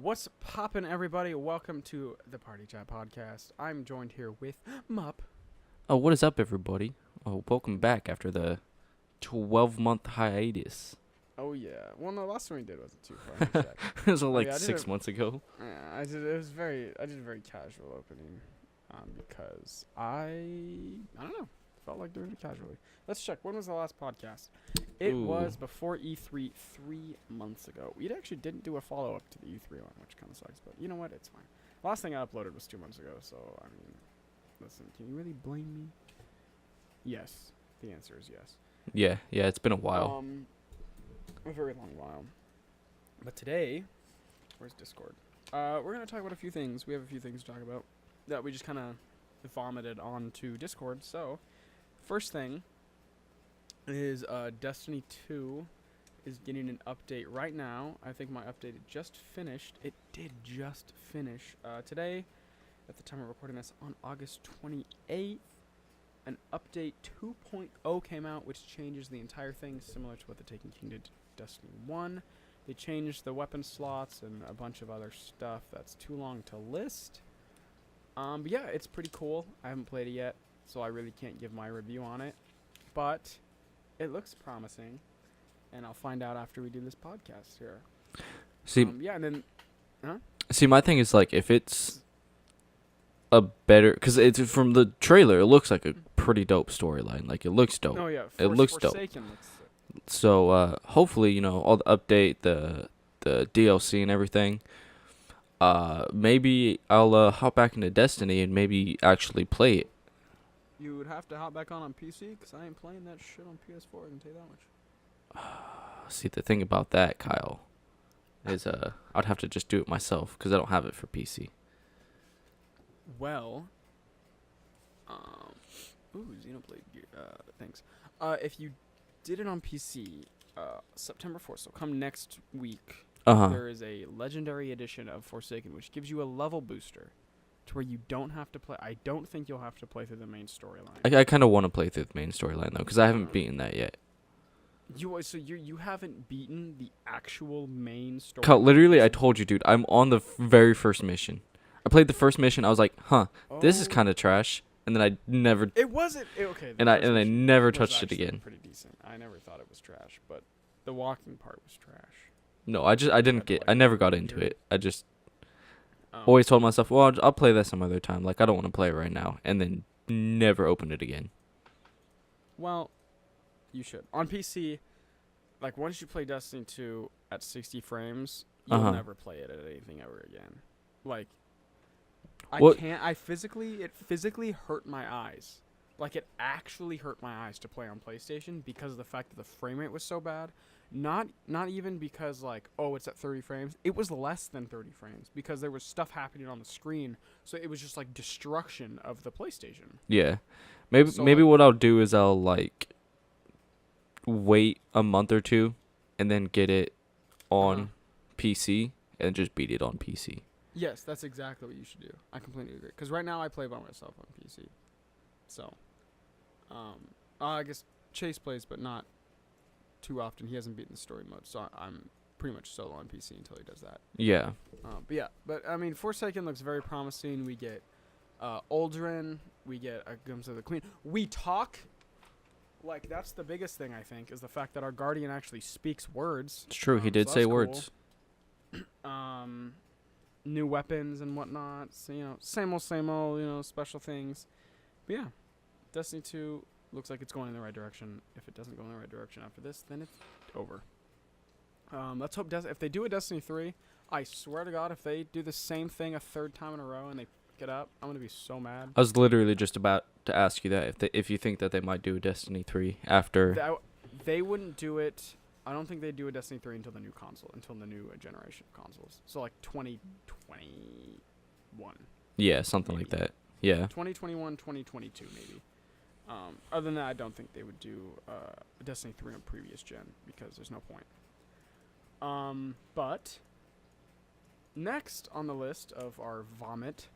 What's poppin', everybody? Welcome to the Party Chat Podcast. I'm joined here with Mup. Oh, what is up, everybody? Oh, welcome back after the 12-month hiatus. Oh yeah. Well, no, last one we did wasn't too far. Let me check. It was Oh, like yeah, I did 6 months ago. Yeah, I did. It was very. I did a very casual opening, because I don't know. Felt like doing it casually. Let's check. When was the last podcast? It Ooh. was before E3 3 months ago. We actually didn't do a follow up to the E3 one, which kind of sucks. But you know what? It's fine. Last thing I uploaded was 2 months ago. So I mean, listen. Can you really blame me? Yes. The answer is yes. Yeah, it's been a while. A very long while. But today, where's Discord? We're gonna talk about a few things. We have a few things to talk about that we just kind of vomited onto Discord. So, first thing is Destiny 2 is getting an update right now. I think my update just finished. It did just finish today. At the time of recording this, on August 28th, an update 2.0 came out, which changes the entire thing, similar to what the Taken King did to Destiny 1. They changed the weapon slots and a bunch of other stuff that's too long to list. But yeah, it's pretty cool. I haven't played it yet, so I really can't give my review on it. But it looks promising, and I'll find out after we do this podcast here. See, Yeah, and then... my thing is, like, if it's a better... Because it's from the trailer, it looks like a pretty dope storyline. Like, it looks dope. Oh, yeah. It looks dope. Forsaken looks sick. So, hopefully, all the update, the DLC and everything. Maybe I'll hop back into Destiny and maybe actually play it. You would have to hop back on PC, because I ain't playing that shit on PS4, I can tell you that much. See, the thing about that, Kyle, is I'd have to just do it myself because I don't have it for PC. Well, Xenoblade Gear, thanks. If you did it on PC, September 4th, so come next week, there is a Legendary Edition of Forsaken, which gives you a level booster to where you don't have to play. I don't think you'll have to play through the main storyline. I kind of want to play through the main storyline, though, because I haven't beaten that yet. You haven't beaten the actual main story. Kyle, literally, I told you, dude, I'm on the very first mission. I played the first mission, I was like, this is kind of trash, and then I never... It wasn't... Okay. And I never touched it again. Pretty decent. I never thought it was trash, but the walking part was trash. No, I never got into it. I just always told myself, well, I'll play that some other time. Like, I don't want to play it right now. And then never opened it again. Well, you should. On PC, like, once you play Destiny 2 at 60 frames, you'll never play it at anything ever again. Like, it physically hurt my eyes. Like, it actually hurt my eyes to play on PlayStation because of the fact that the frame rate was so bad. Not even because, like, oh, it's at 30 frames. It was less than 30 frames because there was stuff happening on the screen. So it was just, like, destruction of the PlayStation. Yeah. Maybe what I'll do is I'll, like, wait a month or two and then get it on PC and just beat it on PC. Yes, that's exactly what you should do. I completely agree. Because right now I play by myself on PC. So, I guess Chase plays, but not too often. He hasn't beaten the story mode, so I'm pretty much solo on PC until he does that. Yeah. But I mean, Forsaken looks very promising. We get Uldren. We get a glimpse of the Queen. We talk. Like, that's the biggest thing, I think, is the fact that our Guardian actually speaks words. It's true. He did say words. New weapons and whatnot. So, same old, special things. But yeah, Destiny 2 looks like it's going in the right direction. If it doesn't go in the right direction after this, then it's over. Let's hope if they do a Destiny 3, I swear to God, if they do the same thing a third time in a row and they pick it up, I'm going to be so mad. I was literally just about to ask you that, if you think that they might do a Destiny 3 after... They wouldn't do it... I don't think they'd do a Destiny 3 until the new new generation of consoles. So, like, 2021. Yeah, something maybe. like that. Yeah. 2021, 2022, maybe. Other than that, I don't think they would do Destiny 3 on previous gen, because there's no point. But next on the list of our vomit,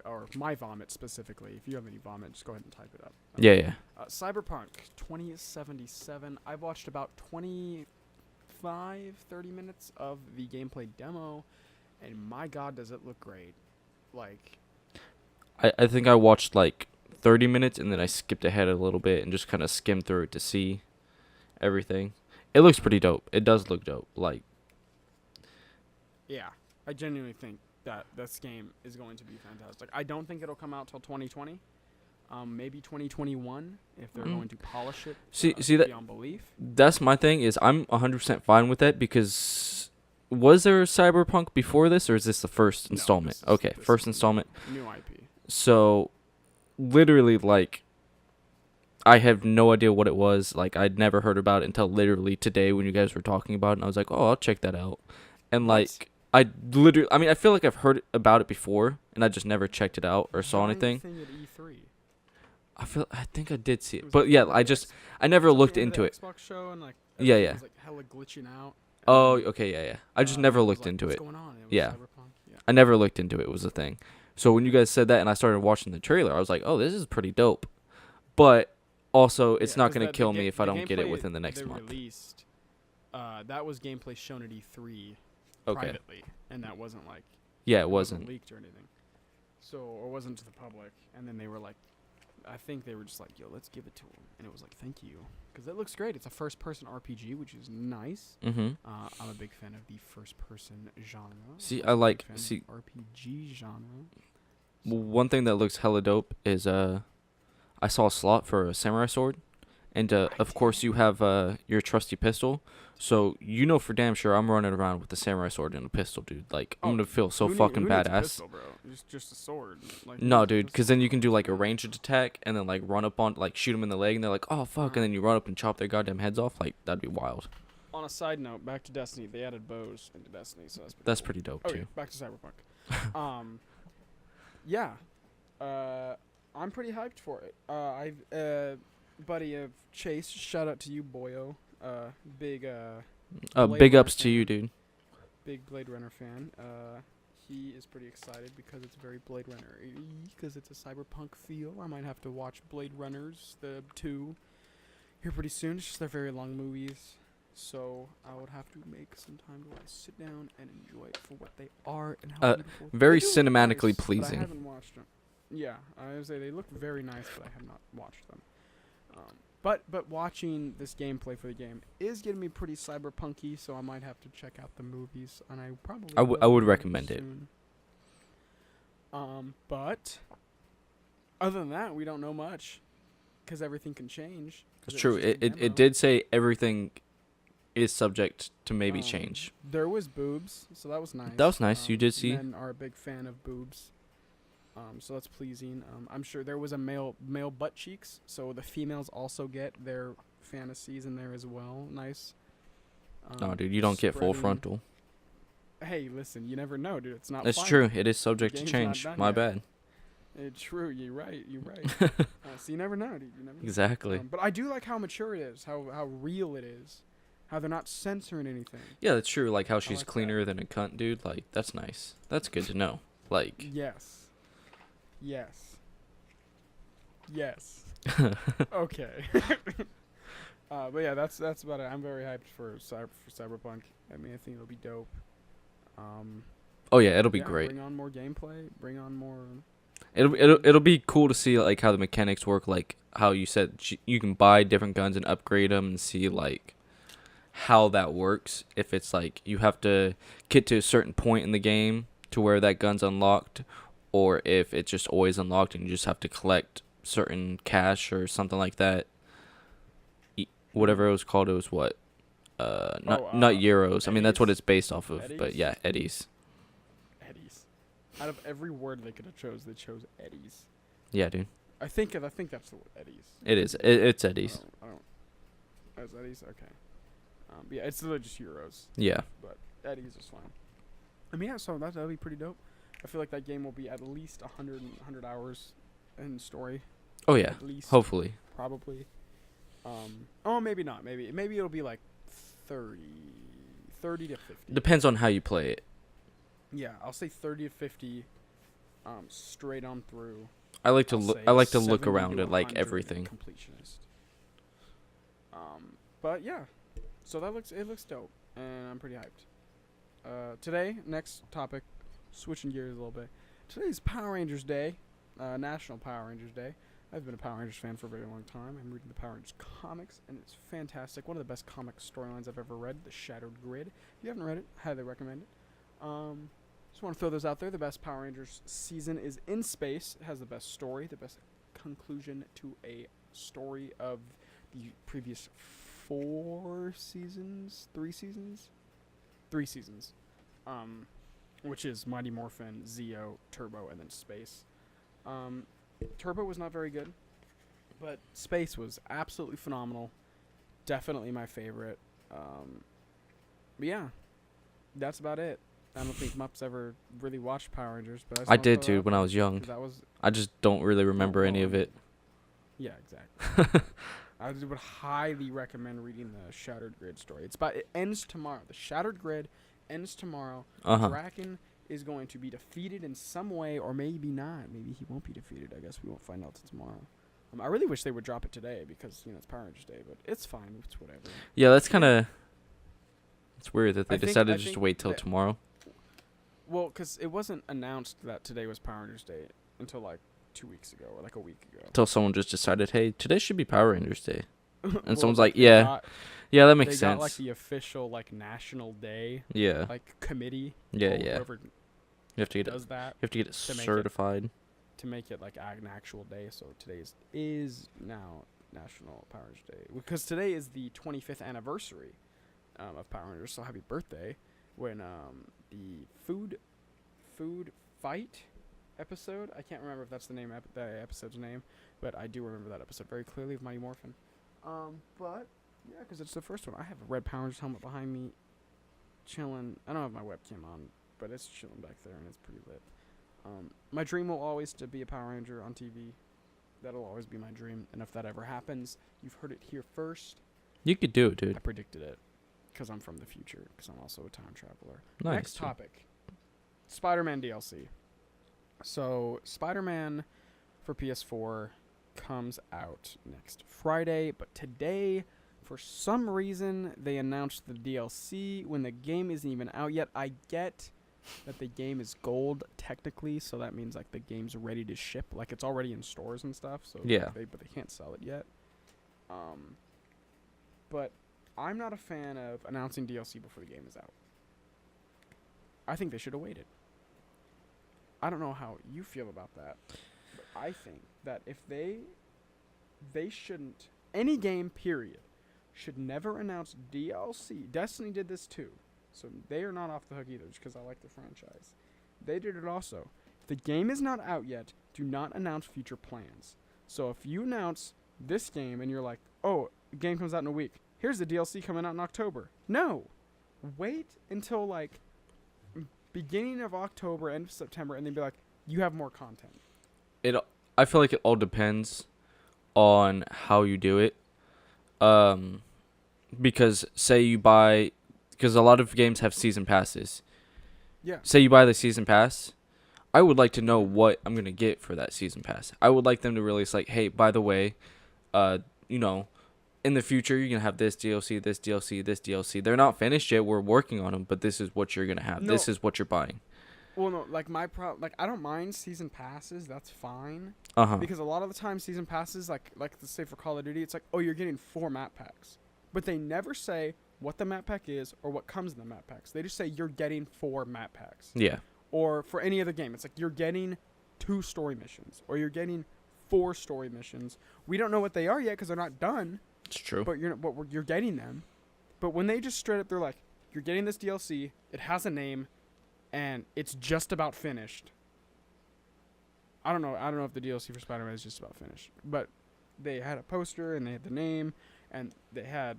or my vomit specifically, if you have any vomit, just go ahead and type it up. Yeah. Cyberpunk 2077. I've watched about 25, 30 minutes of the gameplay demo, and my God, does it look great! Like, I think I watched like 30 minutes and then I skipped ahead a little bit and just kind of skimmed through it to see everything. It looks pretty dope. It does look dope. Like, yeah, I genuinely think that this game is going to be fantastic. I don't think it'll come out till 2020. Maybe 2021 if they're going to polish it. See that beyond belief. that's my thing is I'm 100% fine with that because was there a Cyberpunk before this or is this the first installment? Okay, first installment. New IP. So literally like I have no idea what it was. Like I'd never heard about it until literally today when you guys were talking about it and I was like, "Oh, I'll check that out." And like I mean, I feel like I've heard about it before and I just never checked it out or saw anything. Thing at E3. I think I did see it. But yeah, I never looked into it. Xbox show and like Yeah. was like hella glitching out. Oh, okay, yeah. I just never looked into What's it. going on? It was Yeah. Cyberpunk. Yeah. I never looked into it was the thing. So when you guys said that and I started watching the trailer, I was like, "Oh, this is pretty dope." But also, it's not going to kill me if I don't get it within the next month. Released, that was gameplay shown at E3 Okay. privately, and that wasn't like Yeah, it wasn't. leaked or anything. So, or wasn't to the public. And then they were like, I think they were just like, "Yo, let's give it to him," and it was like, "Thank you," because it looks great. It's a first-person RPG, which is nice. Mhm. I'm a big fan of the first-person genre. See, Also a big fan of see RPG genre. one thing that looks hella dope is I saw a slot for a samurai sword, and of course you have your trusty pistol. So you know for damn sure I'm running around with the samurai sword and a pistol, dude. Like I'm gonna feel so fucking who needs a badass. pistol, bro? It's just a sword. Like, No, dude, because then you can do like a ranged attack and then like run up on like shoot them in the leg and they're like, "Oh fuck," and then you run up and chop their goddamn heads off. Like that'd be wild. On a side note, back to Destiny, they added bows into Destiny, so that's pretty That's cool. pretty dope Okay, too. back to Cyberpunk. Yeah, I'm pretty hyped for it. I've buddy of Chase, shout out to you, boyo. Big Blade Big Runner ups to you, fan. dude. Big Blade Runner fan. He is pretty excited because it's very Blade Runner because it's a cyberpunk feel. I might have to watch Blade Runners the 2 here pretty soon. It's just they're very long movies, so I would have to make some time to sit down and enjoy it for what they are and how beautiful. Very They do look cinematically nice, but pleasing. I haven't watched them. Yeah, I would say they look very nice, but I have not watched them. But watching this gameplay for the game is getting me pretty cyberpunky, so I might have to check out the movies, and I probably I would will recommend it. soon. But other than that, we don't know much because everything can change. 'Cause It's true. was just a It demo. did say everything is subject to maybe change. There was boobs, so that was nice. That was nice. You did see. Men are a big fan of boobs. So that's pleasing. I'm sure there was a male butt cheeks, so the females also get their fantasies in there as well. Nice. No, dude, you don't get full spreading- frontal. Hey, listen, you never know, dude. It's not. It's final. true. It is subject to game's change. not done My yet. bad. It's true. You're right. You're right. So you never know, dude. You never know. Exactly. But I do like how mature it is, how real it is, how they're not censoring anything. Yeah, that's true. Like how she's like that. cleaner than a cunt, dude. Like that's nice. That's good to know. Like Yes. Okay. But yeah, that's about it. I'm very hyped for Cyberpunk. I mean, I think it'll be dope. oh yeah, it'll be Yeah, great. Bring on more gameplay. Bring on more. It'll be cool to see like how the mechanics work. Like how you said you can buy different guns and upgrade them and see like how that works. If it's like you have to get to a certain point in the game to where that gun's unlocked, or if it's just always unlocked and you just have to collect certain cash or something like that. Whatever it was called, it was what? Not euros. I mean that's what Eddies? it's based off of. But Eddies? yeah, eddies. Eddies. Out of every word they could have chose, they chose eddies. Yeah, dude. I think that's the word, eddies. It is. It's eddies. I don't. Oh, it's eddies. Okay. Yeah, it's literally just euros. Yeah. But eddies is fine. I mean, yeah, so that'll be pretty dope. I feel like that game will be at least 100 hours in story. Oh yeah. At least. Hopefully. Probably. Oh, maybe not. Maybe it'll be like 30 to 50. Depends on how you play it. Yeah, I'll say 30 to 50 straight on through. I like to I'll look. say I like to look 70 around to at like 100 everything. Completionist. But yeah, so it looks dope, and I'm pretty hyped. Today, next topic, switching gears a little bit. Today's Power Rangers Day, National Power Rangers Day. I've been a Power Rangers fan for a very long time. I'm reading the Power Rangers comics, and it's fantastic. One of the best comic storylines I've ever read, The Shattered Grid. If you haven't read it, highly recommend it. Just want to throw those out there. The best Power Rangers season is In Space. It has the best story, the best conclusion to a story of the previous 3 seasons, which is Mighty Morphin, Zeo, Turbo, and then Space. Turbo was not very good, but Space was absolutely phenomenal. Definitely my favorite. But yeah, that's about it. I don't think Mups ever really watched Power Rangers, but I did too when I was young. That was I just don't really remember any of it. Yeah, exactly. I would highly recommend reading the Shattered Grid story. It ends tomorrow. The Shattered Grid ends tomorrow. Draken is going to be defeated in some way, or maybe not. Maybe he won't be defeated. I guess we won't find out till tomorrow. I really wish they would drop it today because it's Power Rangers Day, but it's fine. It's whatever. Yeah, that's kind of. It's weird that they decided to just wait till tomorrow. Well, because it wasn't announced that today was Power Rangers Day until like 2 weeks ago or like a week ago. Until someone just decided, hey, today should be Power Rangers Day. And well, someone's like, yeah, that makes sense. They got like the official like national day. Yeah. Like committee. Yeah. Whoever you have to get does that. You have to get it certified. To make it like an actual day. So today is now National Power Rangers Day. Because today is the 25th anniversary of Power Rangers. So happy birthday. When the food fight episode, I can't remember if that's the name the episode's name, but I do remember that episode very clearly of Mighty Morphin. But yeah, because it's the first one. I have a red Power Rangers helmet behind me, chilling. I don't have my webcam on, but it's chilling back there and it's pretty lit. My dream will always to be a Power Ranger on TV. That'll always be my dream, and if that ever happens, you've heard it here first. You could do it, dude. I predicted it. Because I'm from the future. Because I'm also a time traveler. Nice. Next topic. Spider-Man DLC. So, Spider-Man for PS4 comes out next Friday. But today, for some reason, they announced the DLC when the game isn't even out yet. I get that the game is gold, technically. So, that means, like, the game's ready to ship. Like, it's already in stores and stuff. So yeah. But they can't sell it yet. But I'm not a fan of announcing DLC before the game is out. I think they should have waited. I don't know how you feel about that, but I think that if they shouldn't, any game, period, should never announce DLC. Destiny did this too, so they are not off the hook either, just because I like the franchise. They did it also. If the game is not out yet, do not announce future plans. So if you announce this game and you're like, oh, the game comes out in a week, here's the DLC coming out in October. No. Wait until, like, beginning of October, end of September, and then be like, you have more content. I feel like it all depends on how you do it. Because say you buy... Because a lot of games have season passes. Yeah. Say you buy the season pass. I would like to know what I'm going to get for that season pass. I would like them to release, like, hey, by the way, in the future, you're going to have this DLC, this DLC, this DLC. They're not finished yet. We're working on them, but this is what you're going to have. No. This is what you're buying. Well, no, like, I don't mind season passes. That's fine. Because a lot of the time, season passes, like let's say for Call of Duty, it's like, oh, you're getting 4 map packs. But they never say what the map pack is or what comes in the map packs. They just say you're getting 4 map packs. Yeah. Or for any other game, it's like you're getting 2 story missions. Or you're getting 4 story missions. We don't know what they are yet because they're not done. It's true. But you're getting them. But when they just straight up, they're like, you're getting this DLC, it has a name, and it's just about finished. I don't know if the DLC for Spider-Man is just about finished. But they had a poster, and they had the name, and they had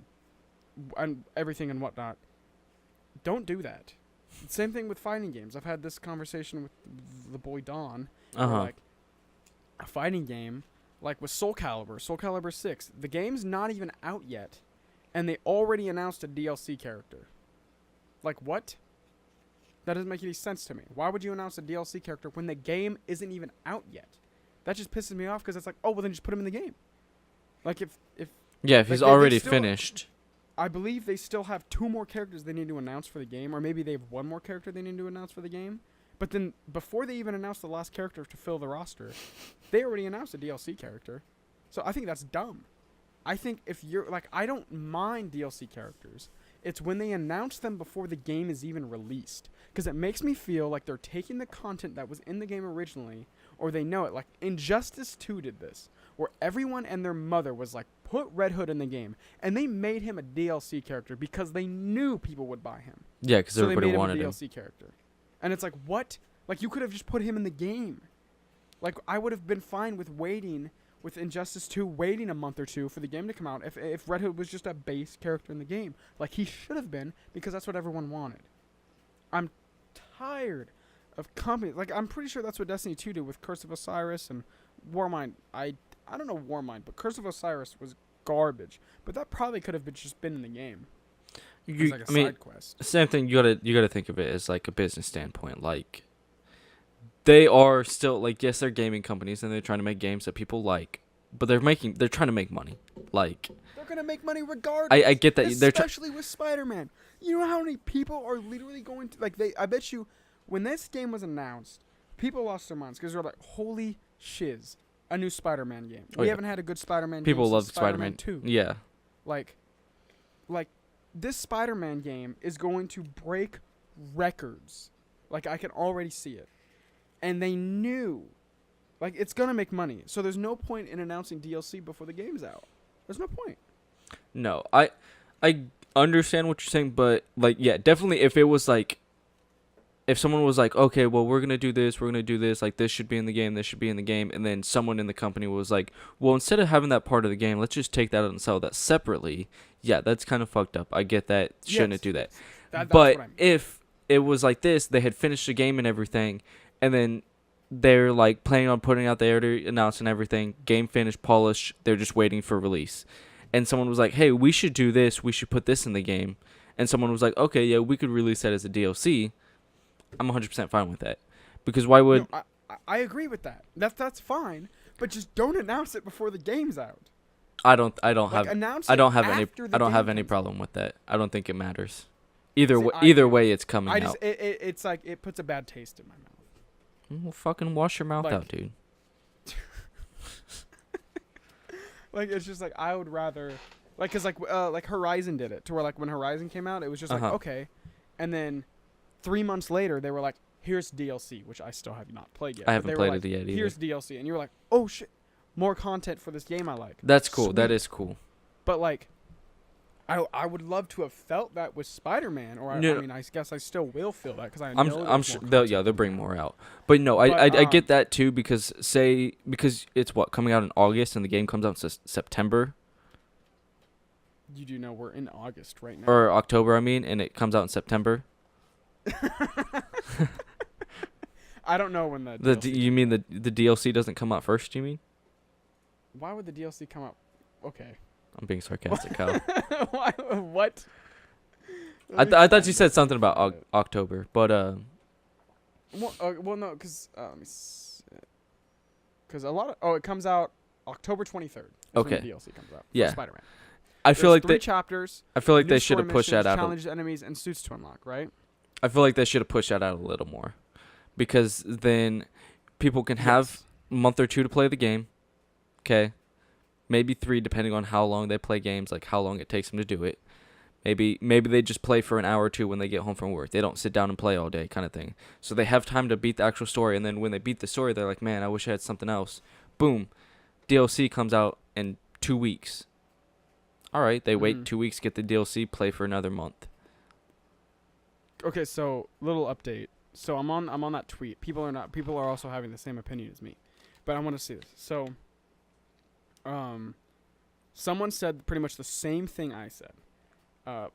everything and whatnot. Don't do that. Same thing with fighting games. I've had this conversation with the boy Don. Like, a fighting game... Like with Soul Calibur 6, the game's not even out yet, and they already announced a DLC character. Like, what? That doesn't make any sense to me. Why would you announce a DLC character when the game isn't even out yet? That just pisses me off because it's like, oh, well, then just put him in the game. Like, if he's already finished. I believe they still have 2 more characters they need to announce for the game, or maybe they have 1 more character they need to announce for the game. But then before they even announced the last character to fill the roster, they already announced a DLC character. So I think that's dumb. I think if you're like, I don't mind DLC characters. It's when they announce them before the game is even released. Because it makes me feel like they're taking the content that was in the game originally, or they know it. Like, Injustice 2 did this, where everyone and their mother was like, put Red Hood in the game. And they made him a DLC character because they knew people would buy him. Yeah, because So they everybody made him wanted a him. DLC character. And it's like, what? Like, you could have just put him in the game. Like, I would have been fine with waiting, with Injustice 2, waiting a month or two for the game to come out if Red Hood was just a base character in the game. Like, he should have been, because that's what everyone wanted. I'm tired of companies. Like, I'm pretty sure that's what Destiny 2 did with Curse of Osiris and Warmind. I don't know Warmind, but Curse of Osiris was garbage. But that probably could have just been in the game. It's like a side quest. Same thing. You gotta think of it as like a business standpoint. Like, they are still like, yes, they're gaming companies and they're trying to make games that people like, but they're trying to make money. Like, they're gonna make money regardless. I get that. Especially with Spider-Man. You know how many people are literally going to, like, I bet you, when this game was announced, people lost their minds because they're like, holy shiz, a new Spider-Man game. We haven't had a good Spider-Man game people since love Spider-Man 2. Yeah. Like, this Spider-Man game is going to break records. Like, I can already see it. And they knew. Like, it's going to make money. So there's no point in announcing DLC before the game's out. There's no point. No, I understand what you're saying, but like, yeah, definitely if it was like, if someone was like, okay, well, we're going to do this, like, this should be in the game, and then someone in the company was like, well, instead of having that part of the game, let's just take that out and sell that separately. Yeah, that's kind of fucked up. I get that. Shouldn't do that. That's but what I mean. If it was like this, they had finished the game and everything, and then they're like planning on putting out, they already announced and everything, game finished, polished, they're just waiting for release. And someone was like, hey, we should do this, we should put this in the game. And someone was like, okay, yeah, we could release that as a DLC. I'm 100% fine with that. Because why would... No, I agree with that. That's fine. But just don't announce it before the game's out. I don't have any problem with that. I don't think it matters. Either way it's coming out. It's like, it puts a bad taste in my mouth. Well, fucking wash your mouth Like- out, dude. Like, it's just like, I would rather, like, cause like Horizon did it to where, like, when Horizon came out, it was just like, okay, and then 3 months later they were like, here's DLC, which I still have not played yet. I haven't But they played were it like, yet either. Here's DLC, and you were like, oh shit, more content for this game I like. That's cool. That Sweet. is cool. But like, I would love to have felt that with Spider-Man, or I mean, I guess I still will feel that because I'm sure they'll bring more out. But no, I get that too, because it's what, coming out in August and the game comes out in September You do know we're in August right now. or October, I mean, and it comes out in September. I don't know when the You mean the DLC doesn't come out first, you mean? Why would the DLC come out? Okay. I'm being sarcastic, Kyle. Why, what? I thought you said something about October, but Well, no, because let me see. Because it comes out October 23rd. Okay. When the DLC comes out. Yeah. For Spider-Man. I feel like 3 chapters. I feel like new they should have story pushed that missions, out. Challenges, enemies, and suits to unlock. Right. I feel like they should have pushed that out a little more, because then people can have a month or 2 to play the game. Okay. Maybe 3, depending on how long they play games, like how long it takes them to do it. Maybe they just play for an hour or 2 when they get home from work. They don't sit down and play all day, kind of thing. So they have time to beat the actual story, and then when they beat the story, they're like, man, I wish I had something else. Boom. DLC comes out in 2 weeks. All right, they wait 2 weeks, get the DLC, play for another month. Okay, so little update. So I'm on that tweet. People are also having the same opinion as me, but I want to see this. So, someone said pretty much the same thing I said,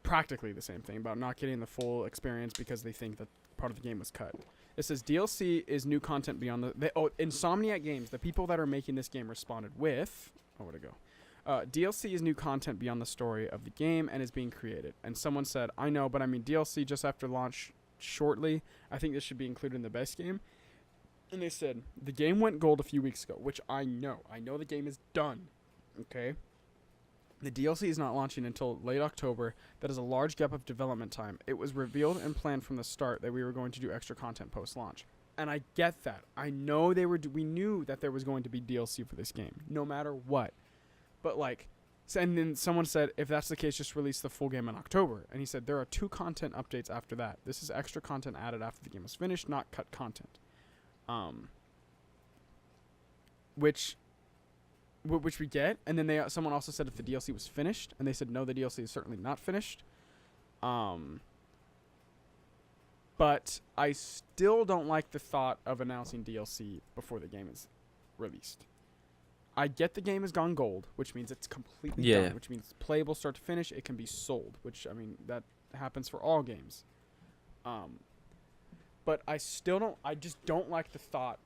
practically the same thing about not getting the full experience because they think that part of the game was cut. It says DLC is new content beyond Insomniac Games, the people that are making this game, responded with, where'd it go? DLC is new content beyond the story of the game and is being created. And someone said, I know, but I mean DLC just after launch shortly. I think this should be included in the base game. And they said, the game went gold a few weeks ago, which I know. I know the game is done. Okay? The DLC is not launching until late October. That is a large gap of development time. It was revealed and planned from the start that we were going to do extra content post-launch. And I get that. I know we knew that there was going to be DLC for this game, no matter what. But like, and then someone said, if that's the case, just release the full game in October. And he said, there are 2 content updates after that. This is extra content added after the game was finished, not cut content. Which we get. And then someone also said if the DLC was finished, and they said, no, the DLC is certainly not finished. But I still don't like the thought of announcing DLC before the game is released. I get the game has gone gold, which means it's completely done, which means playable start to finish. It can be sold, which, I mean, that happens for all games. But I just don't like the thought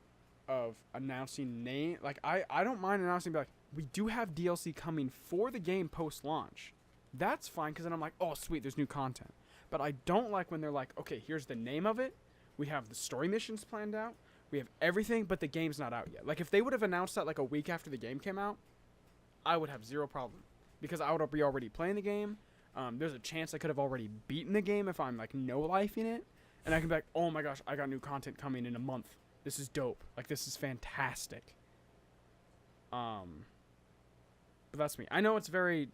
of announcing name. Like, I don't mind announcing, be like, we do have DLC coming for the game post-launch. That's fine, because then I'm like, oh, sweet, there's new content. But I don't like when they're like, okay, here's the name of it. We have the story missions planned out. We have everything, but the game's not out yet. Like, if they would have announced that like a week after the game came out, I would have zero problem. Because I would be already playing the game. There's a chance I could have already beaten the game if I'm like no-lifing it. And I can be like, oh my gosh, I got new content coming in a month. This is dope. Like, this is fantastic. But that's me. I know it's very...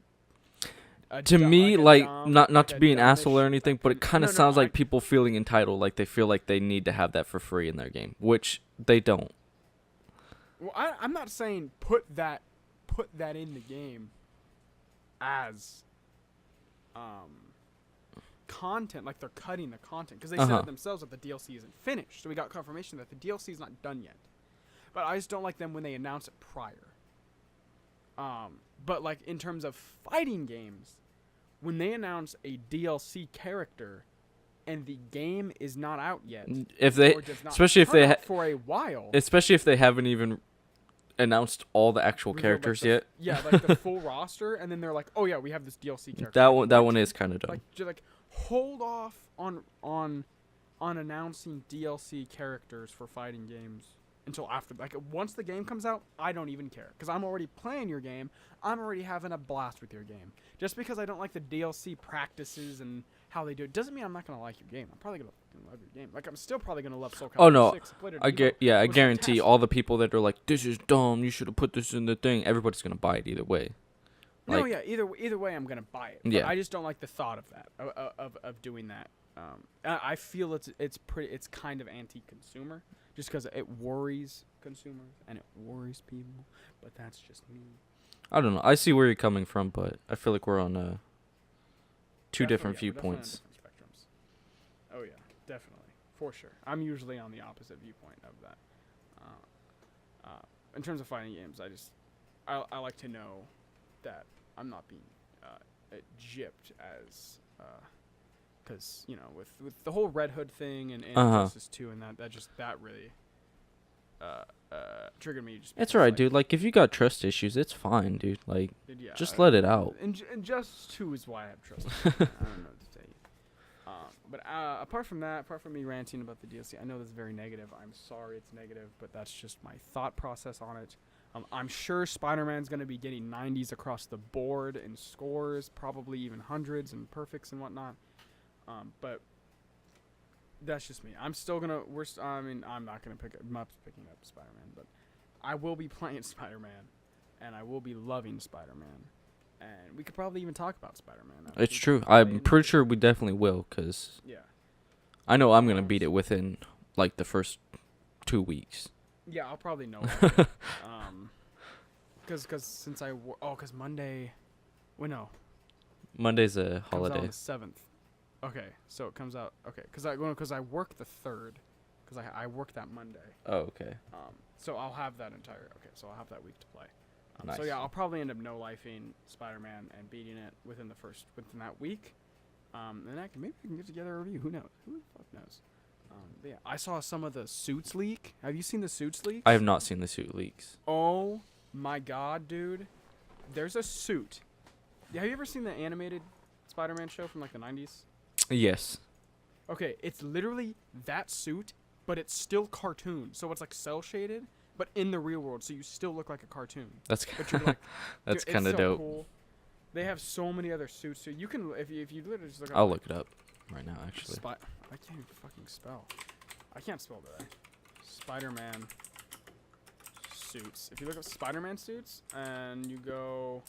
to me, like, not to be an asshole or anything, but it kind of sounds like people feeling entitled, like they feel like they need to have that for free in their game, which they don't. Well, I'm not saying put that in the game as content, like they're cutting the content, because they said it themselves that the DLC isn't finished, so we got confirmation that the DLC is not done yet. But I just don't like them when they announce it prior. But like in terms of fighting games, when they announce a DLC character and the game is not out yet, especially if they for a while, especially if they haven't even announced all the actual characters yet. Yeah, like the full roster, and then they're like, "Oh yeah, we have this DLC character." That one is kind of dumb. Like hold off on announcing DLC characters for fighting games until after. Like, once the game comes out, I don't even care, because I'm already playing your game. I'm already having a blast with your game. Just because I don't like the DLC practices and how they do it doesn't mean I'm not gonna like your game. I'm probably gonna love your game. Like, I'm still probably gonna love Soul Calibur 6. Oh no, I guarantee fantastic. all the people that are like, this is dumb, you should have put this in the thing, everybody's gonna buy it either way. Like, no, yeah, either way, I'm gonna buy it. But yeah, I just don't like the thought of that, of doing that. I feel it's kind of anti-consumer, just because it worries consumers and it worries people. But that's just me. I don't know. I see where you're coming from, but I feel like we're on two different viewpoints. Different spectrums. Oh yeah, definitely, for sure. I'm usually on the opposite viewpoint of that. In terms of fighting games, I like to know that I'm not being gypped as because with the whole Red Hood thing and Injustice 2 and that really triggered me. It's alright, dude. Like, if you got trust issues, it's fine, dude. Like, just let it out. Injustice 2 is why I have trust issues. I don't know what to tell you. But apart from me ranting about the DLC, I know this is very negative. I'm sorry it's negative, but that's just my thought process on it. I'm sure Spider-Man's going to be getting 90s across the board in scores, probably even hundreds and perfects and whatnot. But that's just me. I'm still gonna. I'm not gonna picking up Spider-Man, but I will be playing Spider-Man, and I will be loving Spider-Man, and we could probably even talk about Spider-Man. It's true. I'm pretty sure we definitely will, cause I know I'm gonna beat it within like the first 2 weeks. Yeah, I'll probably know. Cause since cause Monday, Monday's a holiday. Comes out on the 7th. Okay, so it comes out. Okay, because I work the 3rd, because I work that Monday. Oh, okay. So I'll have that entire. Okay, so I'll have that week to play. Nice. So yeah, I'll probably end up no-lifing Spider-Man and beating it within that week. Then maybe we can get together a review. Who knows? Who the fuck knows? But yeah, I saw some of the suits leak. Have you seen the suits leaks? I have not seen the suit leaks. Oh my god, dude! There's a suit. Have you ever seen the animated Spider-Man show from like the 90s? Yes. Okay, it's literally that suit, but it's still cartoon. So it's like cell shaded, but in the real world, so you still look like a cartoon. That's but you're like, that's dude, kind of so dope. Cool. They have so many other suits too. You can if you literally just look up. I'll look it up right now, actually. I can't even fucking spell. I can't spell today. Spider-Man suits. If you look up Spider-Man suits and you go,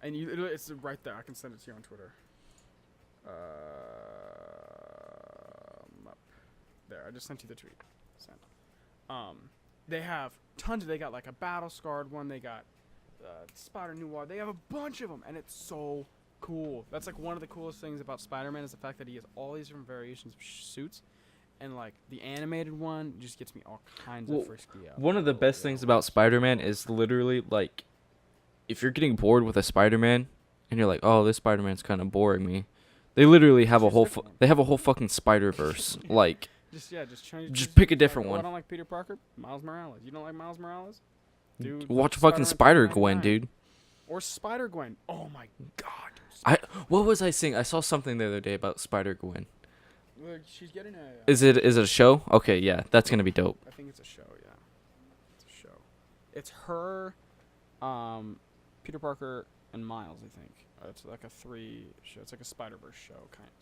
and it's right there. I can send it to you on Twitter. Up there. I just sent you the tweet. Send. They have tons. They got like a battle scarred one. They got Spider Noir. They have a bunch of them, and it's so cool. That's like one of the coolest things about Spider-Man is the fact that he has all these different variations of suits, and like the animated one just gets me all kinds of frisky out. One of the best things about Spider-Man is literally like, if you're getting bored with a Spider-Man, and you're like, oh, this Spider-Man's kind of boring me. They literally have a whole fucking Spider-Verse. Like, just pick a different one. I don't like Peter Parker. Miles Morales. You don't like Miles Morales? Dude, watch fucking Spider-Gwen, dude. Or Spider-Gwen. Oh my god. What was I saying? I saw something the other day about Spider-Gwen. Look, she's getting a. Is it a show? Okay, yeah, that's gonna be dope. I think it's a show. Yeah, it's a show. It's her, Peter Parker and Miles. I think it's like a 3 show. It's like a Spider-Verse show, kind of.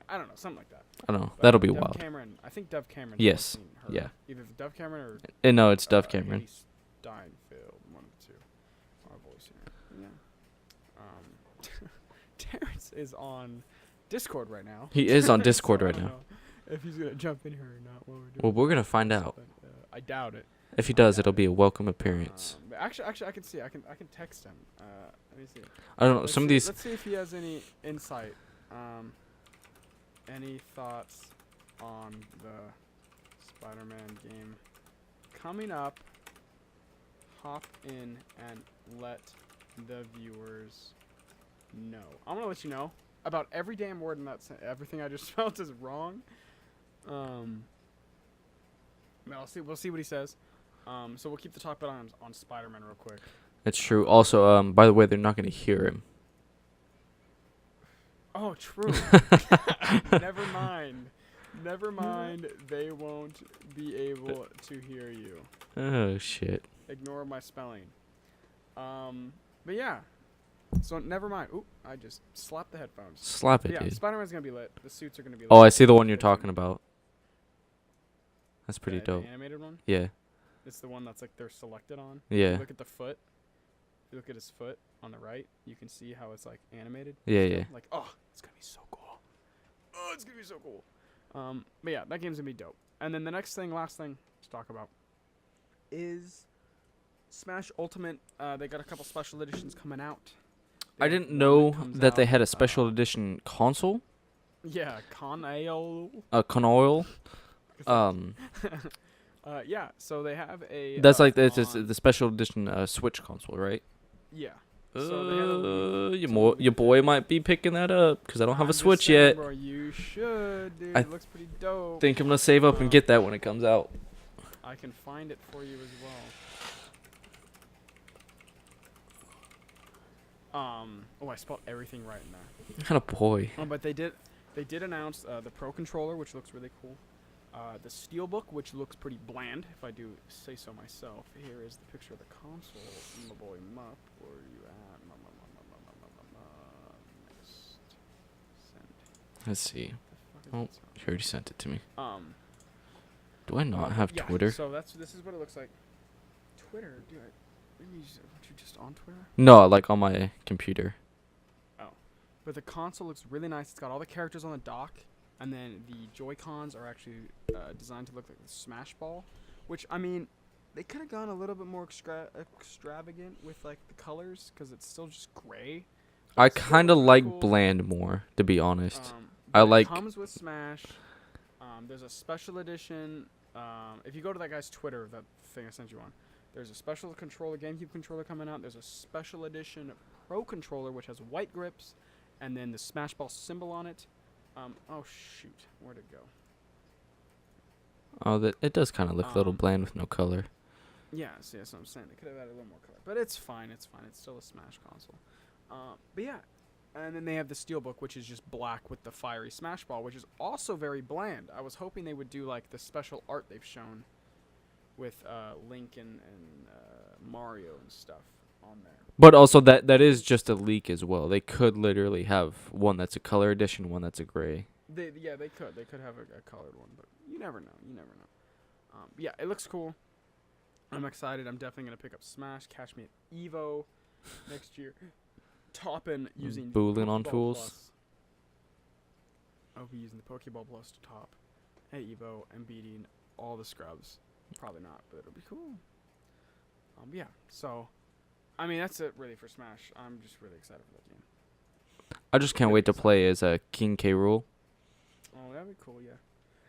I don't know, something like that. I don't know. But That'll be Dove wild. Cameron. I think Dove Cameron. Yes. Her. Yeah. Either Dove Cameron or. No, it's Dove Cameron. Haley Steinfeld, one of the two. Our voice here. Yeah. Terrence is on Discord right now. He is on Discord So I right don't now. know if he's gonna jump in here or not while we're doing. Well, we're gonna find out. I doubt it. If he does, it'll be a welcome appearance. But actually, I can see. I can text him. Let me see. I don't know. Some of these. Let's see if he has any insight. Any thoughts on the Spider-Man game coming up? Hop in and let the viewers know. I'm gonna let you know about every damn word in that. Everything I just spelled is wrong. We'll see what he says. So we'll keep the talk on Spider-Man real quick. It's true. Also, by the way, they're not gonna hear him. Oh, true. Never mind. Never mind. They won't be able to hear you. Oh shit. Ignore my spelling. But yeah. So never mind. Oop! I just slapped the headphones. Slap it, Yeah, dude. Spider-Man's gonna be lit. The suits are gonna be lit. Oh, I see the one you're talking about. That's pretty The dope. animated one. Yeah. It's the one that's like they're selected on. Yeah. Look at the foot. If you look at his foot on the right, you can see how it's like animated. Yeah, still. yeah. Like, oh, it's gonna be so cool. Oh, it's gonna be so cool. But yeah, that game's gonna be dope. And then the last thing to talk about is Smash Ultimate. They got a couple special editions coming out. I didn't know that they had a special edition console. Yeah, Con-Oil. Con-Oil. Yeah, so they have a. That's like the special edition Switch console, right? Yeah. So they have your boy might be picking that up because I don't have a I'm just Switch saying, yet. Bro, you should, dude. I It looks pretty dope. Think I'm gonna save up and get that when it comes out. I can find it for you as well. Oh, I spelled everything right in there. Kind of boy. But they did announce the Pro Controller, which looks really cool. The Steelbook, which looks pretty bland, if I do say so myself. Here is the picture of the console. My boy Mup, where are you at? Next. Send. Let's see. The fuck is Oh, you already sent it to me. that? Do I not have Yeah, Twitter? So this is what it looks like. Twitter, dude. Maybe aren't you just on Twitter? No, like on my computer. But the console looks really nice. It's got all the characters on the dock, and then the Joy-Cons are actually designed to look like the Smash Ball, which, I mean, they could have gone a little bit more extravagant with, like, the colors, because it's still just gray. I It's still kind of really like cool. bland more, to be honest. But I it like- comes with Smash. There's a special edition. If you go to that guy's Twitter, that thing I sent you on, there's a special controller, GameCube controller coming out. There's a special edition Pro controller, which has white grips, and then the Smash Ball symbol on it. Oh shoot, where'd it go? Oh, it does kind of look a little Um, bland with no color. Yeah, see, that's what I'm saying. They could have added a little more color, but it's fine. It's fine. It's still a Smash console. But yeah, and then they have the Steelbook, which is just black with the fiery Smash Ball, which is also very bland. I was hoping they would do like the special art they've shown with Link and Mario and stuff. on there. But also that is just a leak as well. They could literally have one that's a color edition, one that's a gray. They could have a colored one, but you never know. Yeah, it looks cool. I'm excited. I'm definitely gonna pick up Smash. Catch me at Evo next year. Toppin using Boolin on Pokeball tools. Plus. I'll be using the Pokeball Plus to top at Evo and beating all the scrubs. Probably not, but it'll be cool. Yeah. So, I mean, that's it really for Smash. I'm just really excited for that game. I just can't wait to play as King K. Rool. Oh, that'd be cool, yeah.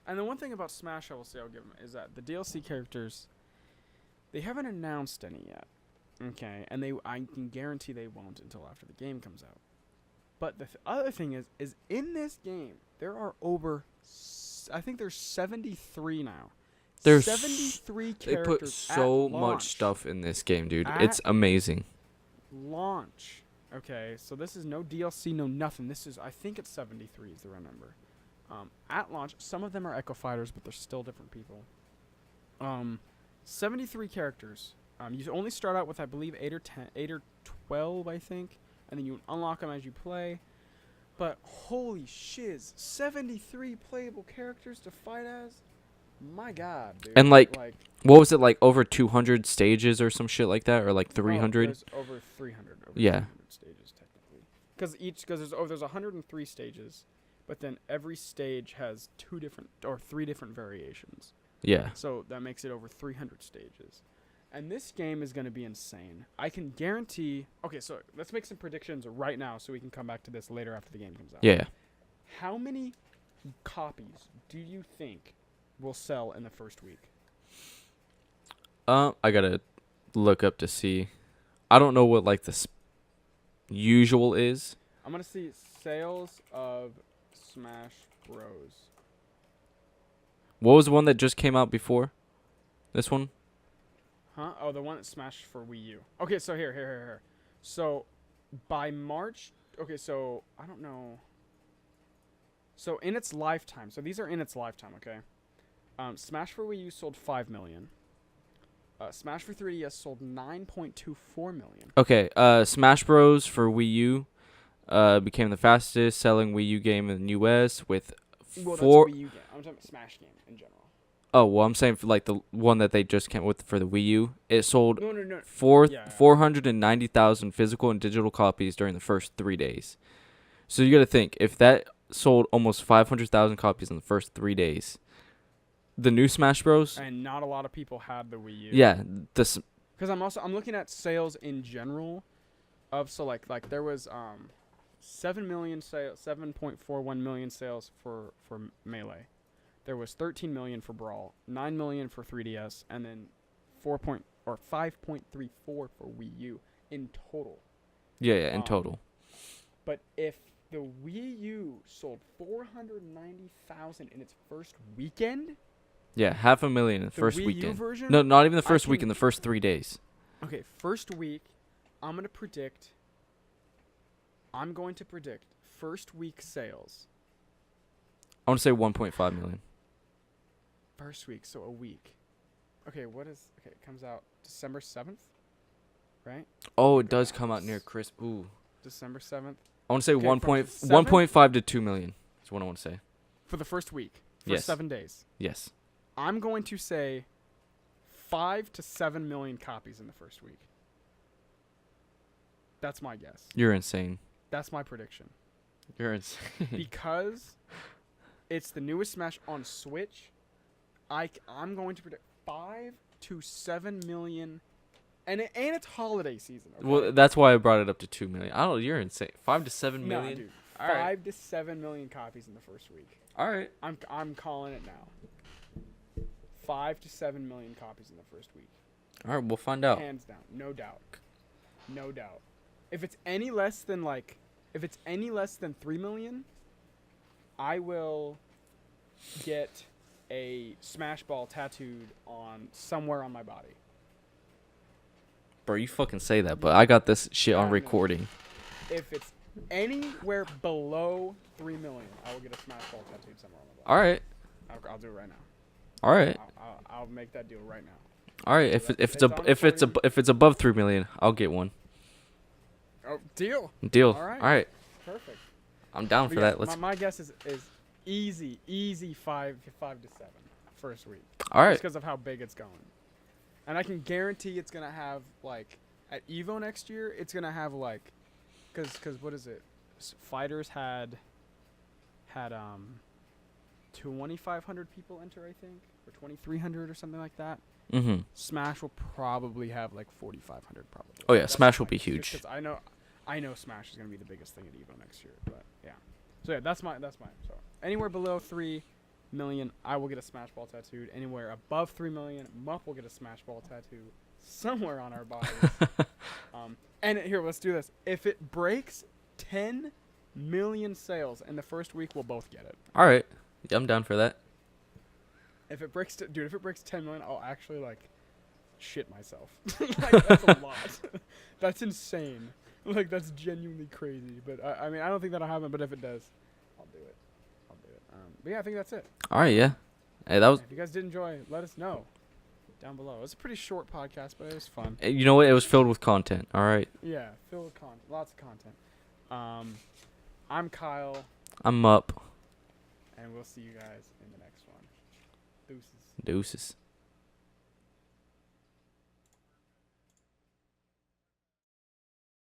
And the one thing about Smash I will say I'll give them is that the DLC characters, they haven't announced any yet. Okay, and I can guarantee they won't until after the game comes out. But the other thing is in this game there are over, I think there's 73 now. There's 73 They characters put so at much launch. stuff in this game, dude. At It's amazing. Launch. Okay, so this is no DLC, no nothing. This is, I think it's 73 is the right number. At launch, some of them are Echo Fighters, but they're still different people. 73 characters. You only start out with, I believe, 8 or 12, I think, and then you unlock them as you play. But holy shiz, 73 playable characters to fight as? My God, dude. And like what was it, like over 200 stages or some shit like that, or like 300? There's over 300. Over Yeah. 300 stages technically. Because there's 103 stages, but then every stage has 3 different variations. Yeah. So that makes it over 300 stages. And this game is going to be insane. I can guarantee... Okay, so let's make some predictions right now so we can come back to this later after the game comes out. Yeah. How many copies do you think will sell in the first week? I gotta look up to see. I don't know what like the usual is. I'm going to see sales of Smash Bros. What was the one that just came out before this one? Huh? Oh, the one that smashed for Wii U. Okay, so here. So, by March... Okay, so, I don't know... So, in its lifetime... So, these are in its lifetime, okay? Smash for Wii U sold 5 million. Smash for 3DS sold 9.24 million. Okay, Smash Bros. For Wii U became the fastest selling Wii U game in the US with Well, that's four... a Wii U game. I'm talking about Smash game in general. Oh, well, I'm saying for like the one that they just came with for the Wii U. It sold No. 490,000 physical and digital copies during the first 3 days. So you got to think, if that sold almost 500,000 copies in the first 3 days, the new Smash Bros. And not a lot of people had the Wii U. Yeah, Because I'm looking at sales in general of, so like there was 7.41 million sales for Melee. There was 13 million for Brawl, 9 million for 3DS, and then 5.34 for Wii U in total. Yeah, in total. But if the Wii U sold 490,000 in its first weekend, Yeah, 500,000 in the first Wii U weekend. version, No, not even the I first week, can- in the first 3 days. okay, first week, I'm going to predict first week sales. I want to say 1.5 million. First week, so a week. Okay, it comes out December 7th, right? Oh, it does come out near Christmas. Ooh. December 7th. I want to say Okay, 1.5 to 2 million. That's what I want to say. For the first week. For Yes. 7 days. Yes. I'm going to say 5 to 7 million copies in the first week. That's my guess. You're insane. That's my prediction. You're insane. Because it's the newest Smash on Switch, I'm going to predict 5 to 7 million. And it's holiday season. Okay? Well, that's why I brought it up to 2 million. I don't. You're insane. 5 to 7 No, million. dude. All 5 right. to 7 million copies in the first week. All right. I'm calling it now. 5 to 7 million copies in the first week. All right. We'll find out. Hands down, no doubt. If it's any less than 3 million, I will get a Smash Ball tattooed on somewhere on my body. Bro, you fucking say that, but I got this shit on I know. recording. If it's anywhere below 3 million, I will get a Smash Ball tattooed somewhere on my body. All right. I'll do it right now. All right. I'll make that deal right now. All right. So If it's on it's above 3 million, I'll get one. Oh, deal. Deal. All right. All right. Perfect. I'm down But for yeah, that. Let's. my guess is easy 5 to 7 first week. All right. Just because of how big it's going. And I can guarantee it's going to have, like, at EVO next year, it's going to have, like, because what is it? Fighters had 2,500 people enter, I think, or 2,300 or something like that. Mhm. Smash will probably have, like, 4,500 probably. Oh yeah, That's Smash will my be guess, huge. just 'cause I know Smash is going to be the biggest thing at EVO next year, but yeah. So yeah, that's mine. So anywhere below 3 million, I will get a Smash Ball tattooed. Anywhere above 3 million, Mupp will get a Smash Ball tattoo somewhere on our bodies. And here, let's do this. If it breaks 10 million sales in the first week, we'll both get it. All right. Yeah, I'm down for that. If it breaks, if it breaks 10 million, I'll actually like shit myself. Like, that's a lot. That's insane. Like, that's genuinely crazy. But I mean, I don't think that'll happen. But if it does, I'll do it. But yeah, I think that's it. All right. Yeah. Hey, that was. If you guys did enjoy, let us know down below. It was a pretty short podcast, but it was fun. You know what? It was filled with content. All right. Yeah, filled with content, lots of content. I'm Kyle, I'm up. and we'll see you guys in the next one. Deuces. Deuces.